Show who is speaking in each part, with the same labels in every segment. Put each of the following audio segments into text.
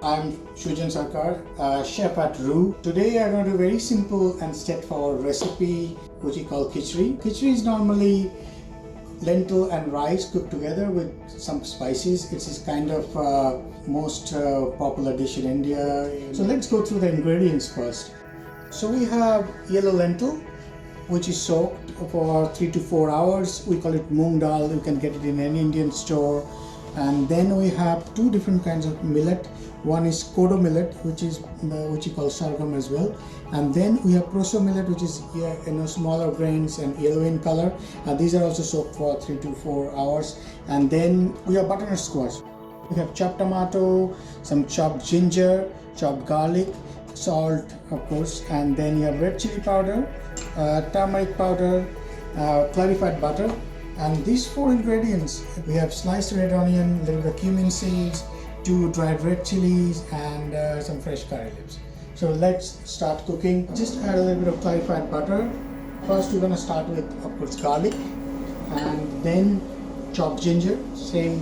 Speaker 1: I'm Sujan Sarkar, chef at ROOH. Today I'm going to do a very simple and straightforward recipe which we call Khichdi. Khichdi is normally lentil and rice cooked together with some spices. It's kind of most popular dish in India. So let's go through the ingredients first. So we have yellow lentil, which is soaked for 3 to 4 hours. We call it moong dal. You can get it in any Indian store. And then we have two different kinds of millet. One is kodo millet, which we call sorghum as well. And then we have proso millet, which is smaller grains and yellow in color. And these are also soaked for 3 to 4 hours. And then we have butternut squash. We have chopped tomato, some chopped ginger, chopped garlic, salt of course, and then you have red chili powder, turmeric powder, clarified butter. And these 4 ingredients, we have sliced red onion, a little bit of cumin seeds, 2 dried red chilies, and some fresh curry leaves. So let's start cooking. Just add a little bit of clarified butter. First we're going to start with, of course, garlic, and then chopped ginger, same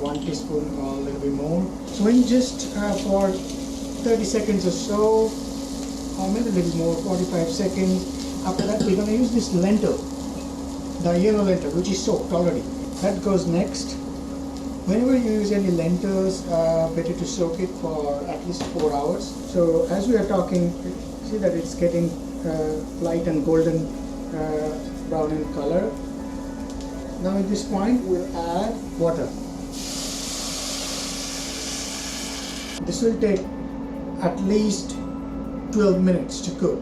Speaker 1: 1 teaspoon or a little bit more. So in just for 30 seconds or so, or maybe a little more, 45 seconds. After that we're going to use this lentil, the yellow lentil, which is soaked already. That goes next. Whenever you use any lentils, better to soak it for at least 4 hours. So as we are talking, see that it's getting light and golden brown in color. Now at this point we'll add water. This will take at least 12 minutes to cook.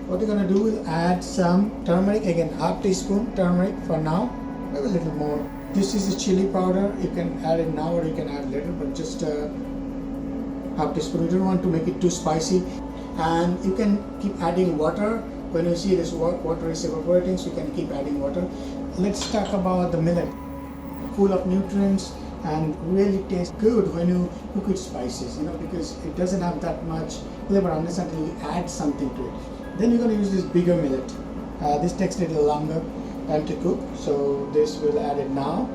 Speaker 1: What we're going to do, we'll add some turmeric, again half teaspoon turmeric for now, maybe a little more. This is a chili powder, you can add it now or you can add later, but just half teaspoon. You don't want to make it too spicy. And you can keep adding water. When you see this water is evaporating, so you can keep adding water. Let's talk about the millet. Full of nutrients and really tastes good when you cook with spices, because it doesn't have that much flavor unless until you add something to it. Then you're going to use this bigger millet. This takes a little longer time to cook, so this will add it now.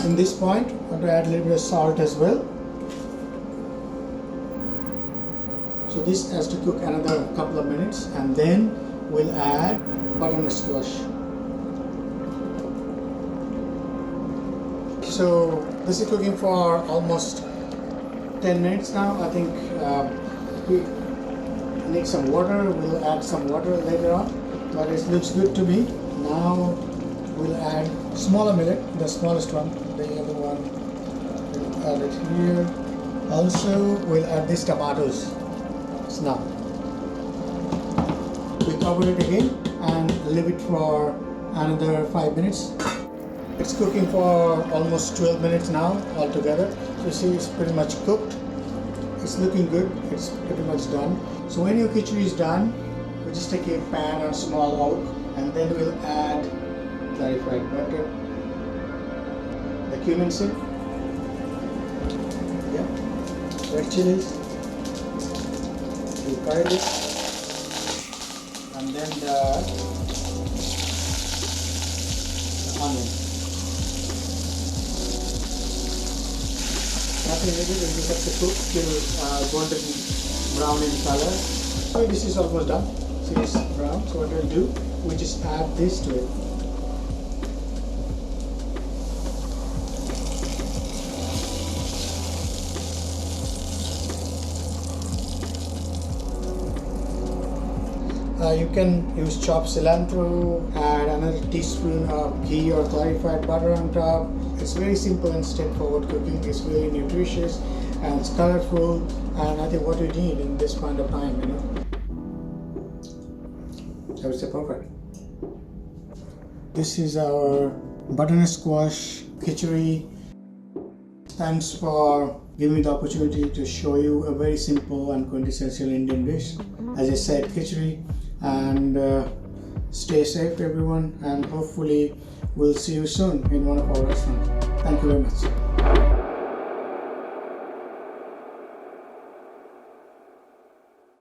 Speaker 1: In this point, I'm going to add a little bit of salt as well. So this has to cook another couple of minutes, and then we'll add butternut squash. So this is cooking for almost 10 minutes now. I think we need some water. We'll add some water later on, but it looks good to me. Now we'll add smaller millet, the smallest one, the other one. We'll add it here. Also, we'll add these tomatoes. Now we cover it again and leave it for another 5 minutes. It's cooking for almost 12 minutes now altogether. So you see it's pretty much cooked. It's looking good. It's pretty much done. So when your khichdi is done, we just take a pan or small oak, and then we'll add clarified butter, the cumin seed, red chilies, curry leaves, and then the onion. Nothing needed, we just have to cook till golden brown in color. So this is almost done. See, it's brown. So what we'll do, we just add this to it. You can use chopped cilantro, add another teaspoon of ghee or clarified butter on top. It's very simple and straightforward cooking. It's very nutritious and it's colorful, and I think what you need in this point of time, I would say perfect. This is our butternut squash khichdi. Thanks for giving me the opportunity to show you a very simple and quintessential Indian dish. As I said, khichdi. And stay safe everyone, and hopefully we'll see you soon in one of our restaurants. Thank you very much.